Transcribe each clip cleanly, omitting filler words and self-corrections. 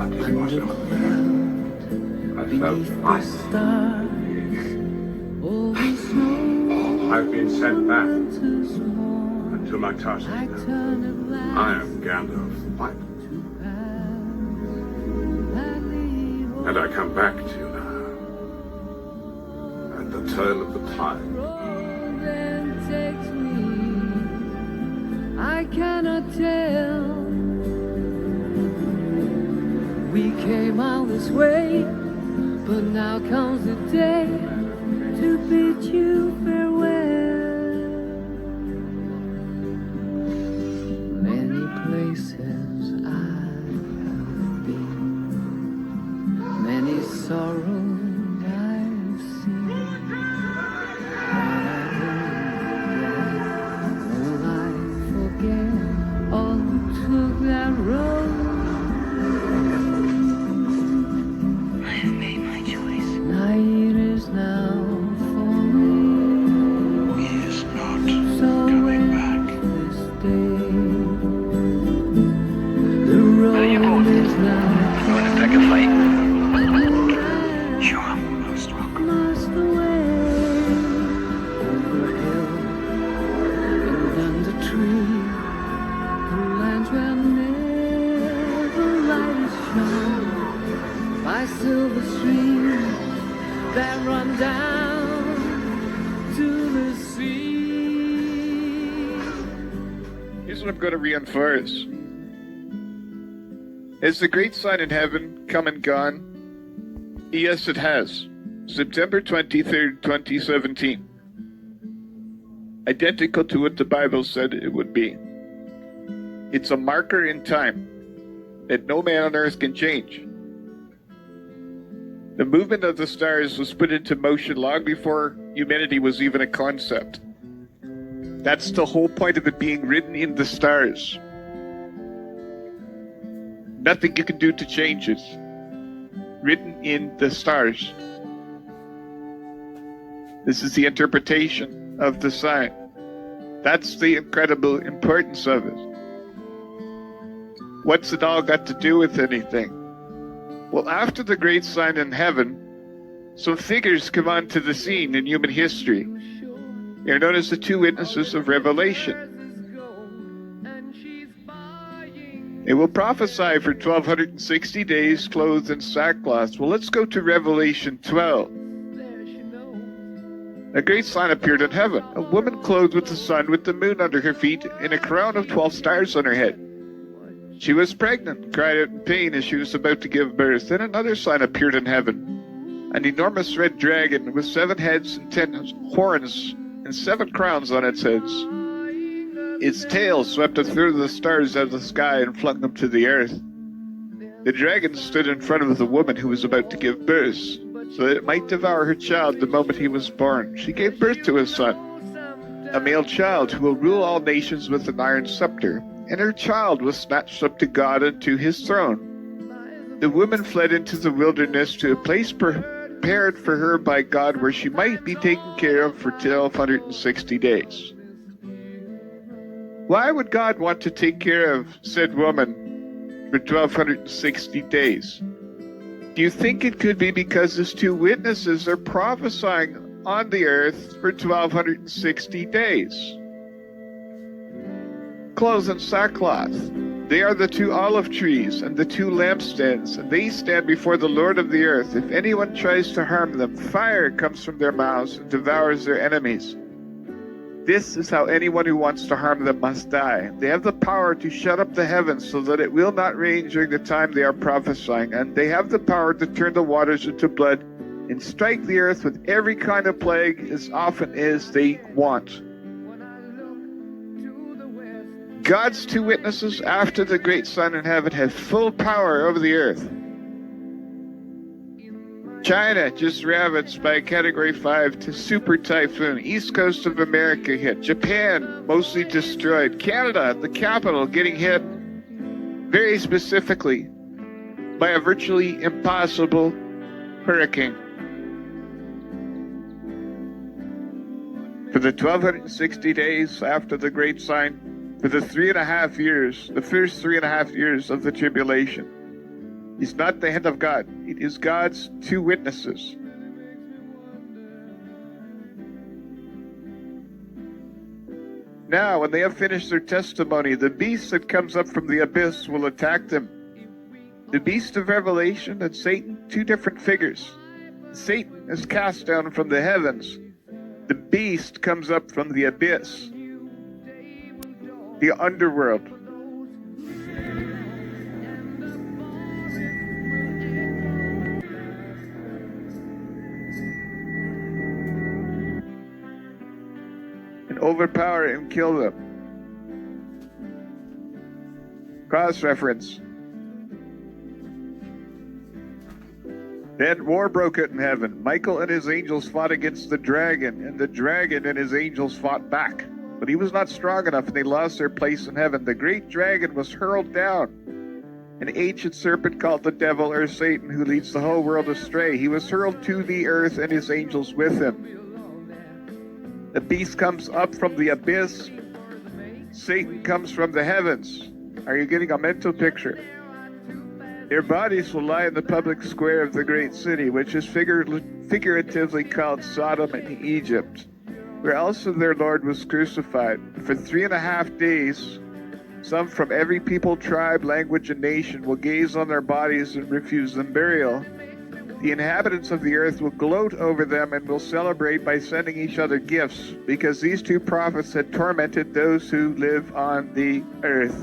I felt life. I've been sent back to my task. I am Gandalf White. And I come back to you now. At the turn of the tide. I cannot tell. We came all this way, but now comes the day to bid you farewell. Many places I have been, many sorrows I've seen, but will I forget all who took that road? Night is now falling. He is not So coming back. this day, the road is now You want to pick a fight? You are most welcome. lost away. Over hill and under tree, the lands where never light is shone, by silver streams that run down to the sea. Here's what I'm going to reinforce. Has the great sign in heaven come and gone? Yes, it has. September 23rd, 2017. Identical to what the Bible said it would be. It's a marker in time that no man on earth can change. The movement of the stars was put into motion long before humanity was even a concept. That's the whole point of it being written in the stars. Nothing you can do to change it. Written in the stars. This is the interpretation of the sign. That's the incredible importance of it. What's it all got to do with anything? Well, after the great sign in heaven, some figures come onto the scene in human history. They're known as the two witnesses of Revelation. They will prophesy for 1260 days clothed in sackcloth. Well, let's go to Revelation 12. A great sign appeared in heaven, a woman clothed with the sun, with the moon under her feet, and a crown of 12 stars on her head. She was pregnant, cried out in pain as she was about to give birth. Then another sign appeared in heaven, an enormous red dragon with 7 heads and 10 horns and 7 crowns on its heads. Its tail swept a third of the stars out of the sky and flung them to the earth. The dragon stood in front of the woman who was about to give birth, so that it might devour her child the moment he was born. She gave birth to a son, a male child who will rule all nations with an iron scepter. And her child was snatched up to God and to his throne. The woman fled into the wilderness to a place prepared for her by God, where she might be taken care of for 1260 days. Why would God want to take care of said woman for 1260 days? Do you think it could be because his two witnesses are prophesying on the earth for 1260 days? Clothes in sackcloth. They are the 2 olive trees and the 2 lampstands, and they stand before the Lord of the earth. If anyone tries to harm them, fire comes from their mouths and devours their enemies. This is how anyone who wants to harm them must die. They have the power to shut up the heavens so that it will not rain during the time they are prophesying, and they have the power to turn the waters into blood and strike the earth with every kind of plague as often as they want. God's 2 witnesses after the great sign in heaven have full power over the earth. China just ravaged by a Category 5 to super typhoon. East coast of America hit. Japan mostly destroyed. Canada, the capital, getting hit very specifically by a virtually impossible hurricane. For the 1260 days after the great sign, for the 3.5 years, the first 3.5 years of the tribulation, He's not the hand of God. It is God's two witnesses. Now, when they have finished their testimony, the beast that comes up from the abyss will attack them. The beast of Revelation and Satan, two different figures. Satan is cast down from the heavens. The beast comes up from the abyss, the underworld. And overpower and kill them. Cross-reference. Then war broke out in heaven. Michael and his angels fought against the dragon, and the dragon and his angels fought back. But he was not strong enough, and they lost their place in heaven. The great dragon was hurled down, an ancient serpent called the devil or Satan, who leads the whole world astray. He was hurled to the earth, and his angels with him. The beast comes up from the abyss. Satan comes from the heavens. Are you getting a mental picture? Their bodies will lie in the public square of the great city, which is figuratively called Sodom and Egypt, where also their Lord was crucified. For 3.5 days, some from every people, tribe, language, and nation will gaze on their bodies and refuse them burial. The inhabitants of the earth will gloat over them and will celebrate by sending each other gifts, because these two prophets had tormented those who live on the earth.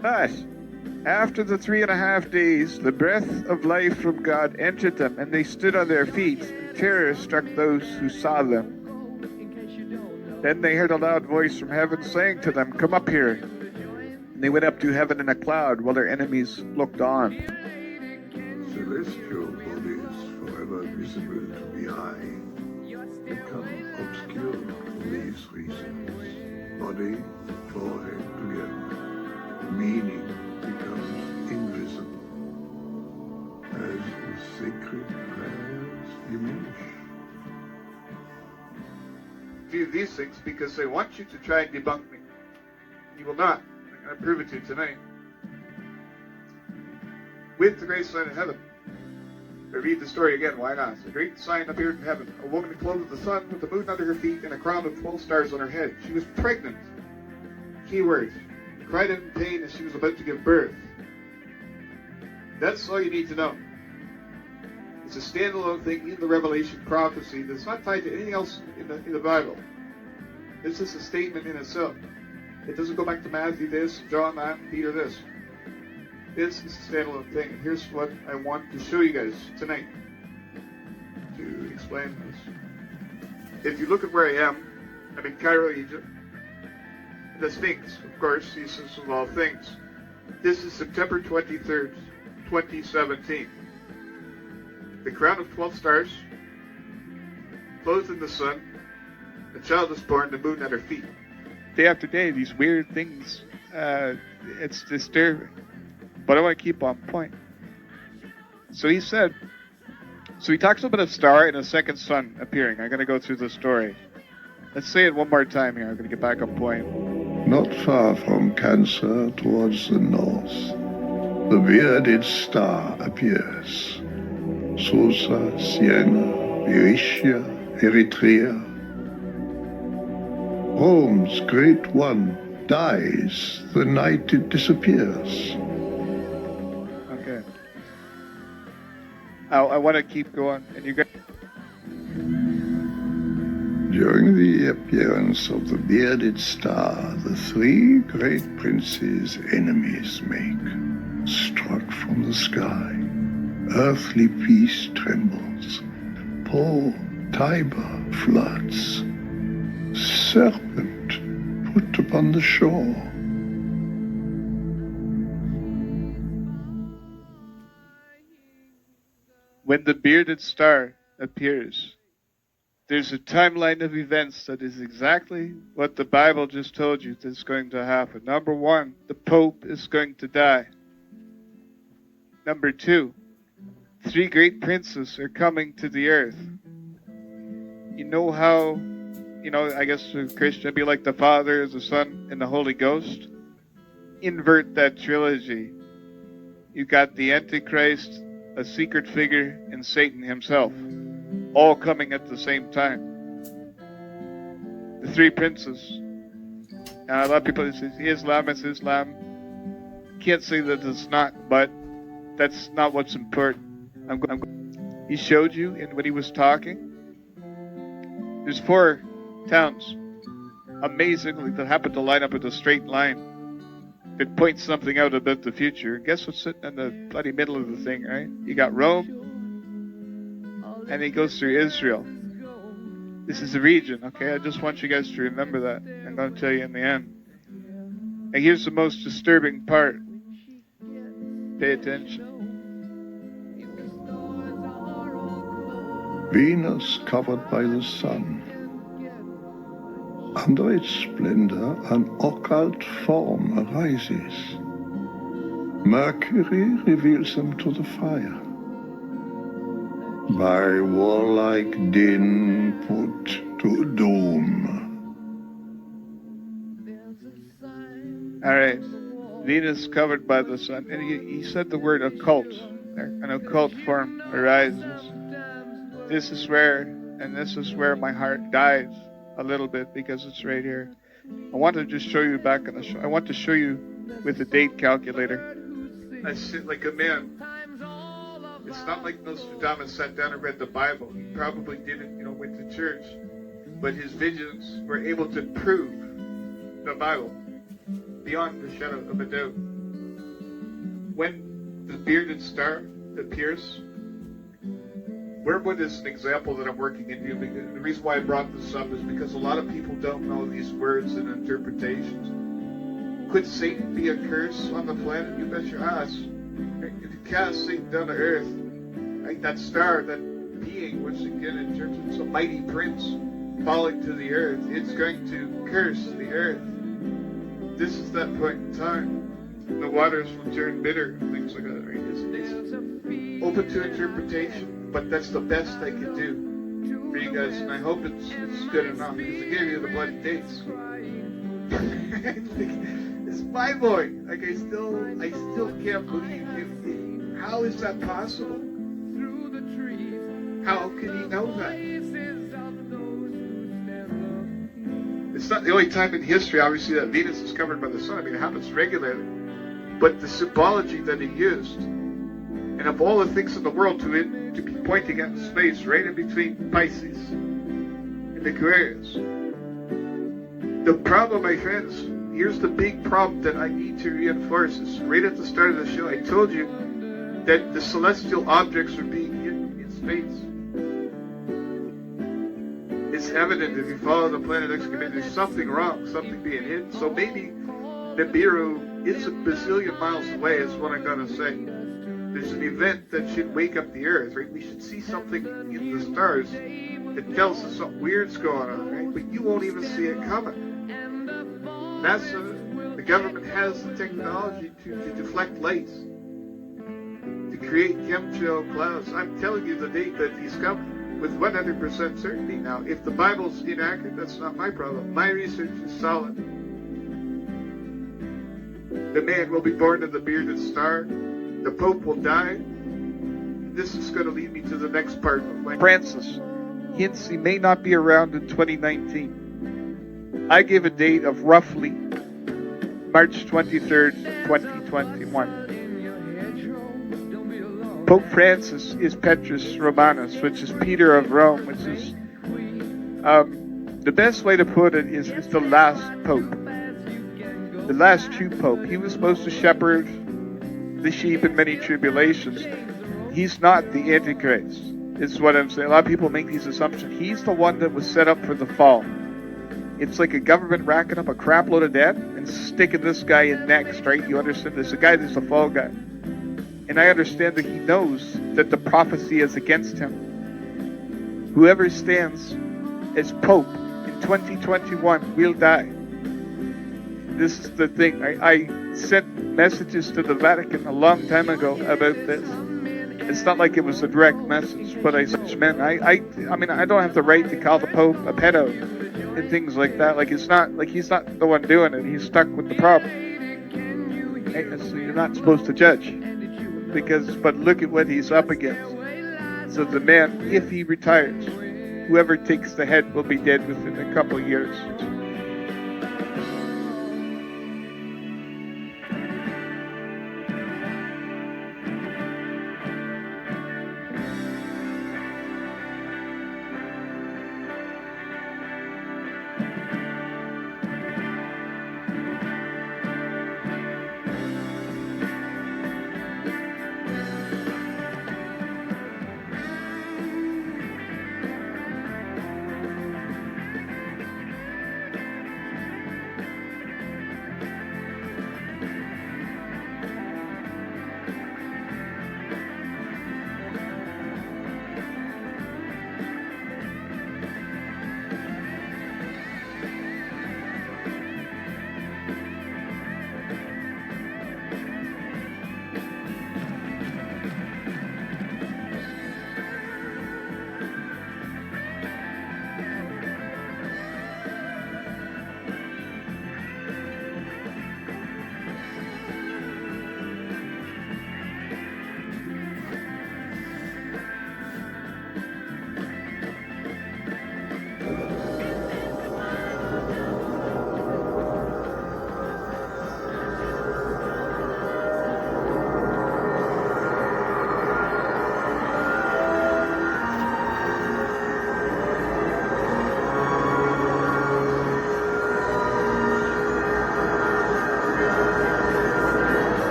But after the 3.5 days, the breath of life from God entered them, and they stood on their feet, and terror struck those who saw them. Then they heard a loud voice from heaven saying to them, "Come up here." And they went up to heaven in a cloud, while their enemies looked on. Celestial bodies, forever visible to the eye, become obscure for these reasons. Body, forehead together. Meaning becomes invisible as the sacred prayers diminish. Do these things because they want you to try and debunk me. You will not. I'm going to prove it to you tonight. With the great sign in heaven. I read the story again, why not? A great sign appeared in heaven. A woman clothed with the sun, with the moon under her feet, and a crown of 12 stars on her head. She was pregnant. Keyword. Cried out in pain as she was about to give birth. That's all you need to know. It's a standalone thing in the Revelation prophecy that's not tied to anything else in the Bible. This is a statement in itself. It doesn't go back to Matthew this, John that, Peter this. This is a standalone thing. And here's what I want to show you guys tonight to explain this. If you look at where I am, I'm in Cairo, Egypt. The Sphinx, of course, ceases of all things. This is September 23rd, 2017. The crown of 12 stars, clothed in the sun, a child is born, the moon at her feet. Day after day, these weird things, it's disturbing. But I want to keep on point. So he talks about a star and a second sun appearing. I'm going to go through the story. Let's say it one more time here. I'm going to get back on point. Not far from Cancer, towards the north, the bearded star appears. Susa, Siena, Erythia, Eritrea. Rome's great one dies the night it disappears. Okay. I want to keep going, and you guys. During the appearance of the bearded star, the three great princes enemies make. Struck from the sky, earthly peace trembles. Po, Tiber floods. Serpent put upon the shore. When the bearded star appears, there's a timeline of events that is exactly what the Bible just told you that's going to happen. Number one, the Pope is going to die. Number two, three great princes are coming to the earth. You know how, I guess for Christian, it'd be like the Father, the Son, and the Holy Ghost. Invert that trilogy. You got the Antichrist, a secret figure, and Satan himself, all coming at the same time. The three princes. Now, a lot of people say Islam is Islam. Can't say that it's not, but that's not what's important. He showed you when he was talking. There's 4 towns, amazingly, that happen to line up with a straight line. It points something out about the future. Guess what's sitting in the bloody middle of the thing, right? You got Rome, and he goes through Israel. This is a region, okay? I just want you guys to remember that. I'm going to tell you in the end. And here's the most disturbing part. Pay attention. Venus covered by the sun. Under its splendor, an occult form arises. Mercury reveals them to the fire. By warlike din put to doom. All right. Venus covered by the sun. And he said the word occult. An occult form arises. This is where my heart dies a little bit, because it's right here. I want to just show you back on the show. I want to show you with the date calculator. I sit like a man. It's not like Nostradamus sat down and read the Bible. He probably didn't, went to church. But his visions were able to prove the Bible beyond the shadow of a doubt. When the bearded star appears, Wormwood is an example that I'm working into. Because the reason why I brought this up is because a lot of people don't know these words and interpretations. Could Satan be a curse on the planet? You bet your ass. If you cast Satan down to earth, right, that star, that being, which again in terms of it's a mighty prince falling to the earth, it's going to curse the earth. This is that point in time. The waters will turn bitter and things like that. Right? It's open to interpretation, but that's the best I can do for you guys, and I hope it's good enough, because I gave you the bloody dates. It's mind-blowing. Like I still can't believe it. How is that possible? How can he know that? It's not the only time in history, obviously, that Venus is covered by the sun. I mean, it happens regularly. But the symbology that he used, and of all the things in the world, to be pointing at space right in between Pisces and Aquarius. The problem, my friends, here's the big problem that I need to reinforce. Is right at the start of the show, I told you that the celestial objects are being hidden in space. It's evident if you follow the Planet X community, there's something wrong, something being hidden. So maybe Nibiru is a bazillion miles away, is what I'm going to say. There's an event that should wake up the Earth, right? We should see something in the stars that tells us something weird's going on, right? But you won't even see it coming. NASA, the government has the technology to deflect lights, to create chemtrail clouds. I'm telling you the date that these come with 100% certainty. Now, if the Bible's inaccurate, that's not my problem. My research is solid. The man will be born in the bearded star. The Pope will die. This is going to lead me to the next part of my Francis hints he may not be around in 2019. I gave a date of roughly March 23rd, 2021. Pope Francis is Petrus Romanus, which is Peter of Rome, which is the best way to put it is the last Pope. The last true Pope. He was supposed to shepherd the sheep in many tribulations. He's not the Antichrist, is what I'm saying. A lot of people make these assumptions. He's the one that was set up for the fall. It's like a government racking up a crap load of debt and sticking this guy in next, right? You understand? There's a guy that's the fall guy. And I understand that he knows that the prophecy is against him. Whoever stands as Pope in 2021 will die. This is the thing. I sent messages to the Vatican a long time ago about this. It's not like it was a direct message, but I said, man, I mean, I don't have the right to call the Pope a pedo and things like that. Like, it's not like he's not the one doing it. He's stuck with the problem. Hey, so you're not supposed to judge. but look at what he's up against. So the man, if he retires, whoever takes the head will be dead within a couple years.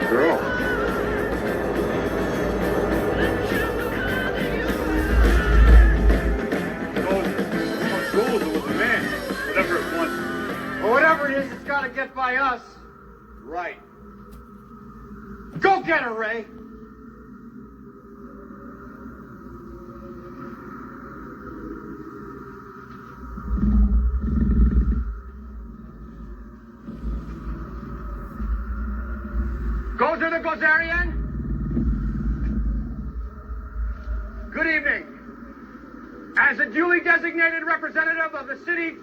Girl. Whatever it is, it's got to get by us. Right. Go get her, Ray. Go to the Gozerian. Good evening. As a duly designated representative of the city,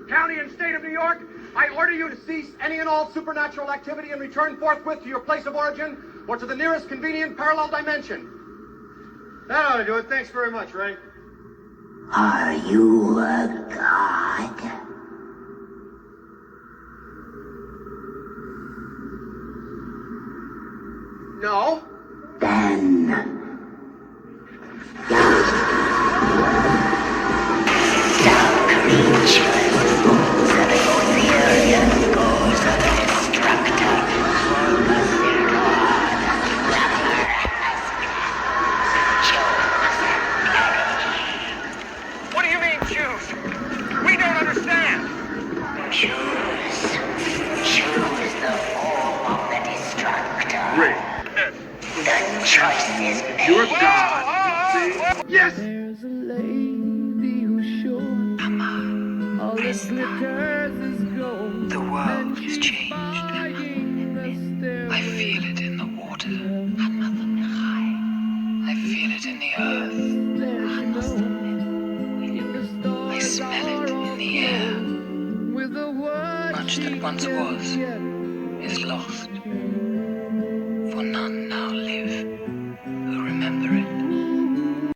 county, and state of New York, I order you to cease any and all supernatural activity and return forthwith to your place of origin or to the nearest convenient parallel dimension. That ought to do it. Thanks very much, Ray. Are you a god? No. Then... What do you mean, choose? We don't understand. Choose the form of the destructor. Ray. The choice is made. You're God. Yes. There's a lady who's sure all that glitters is gold. The world is changed. I feel it in the water. I feel it in the earth. I smell it in the air. Much that once was is lost.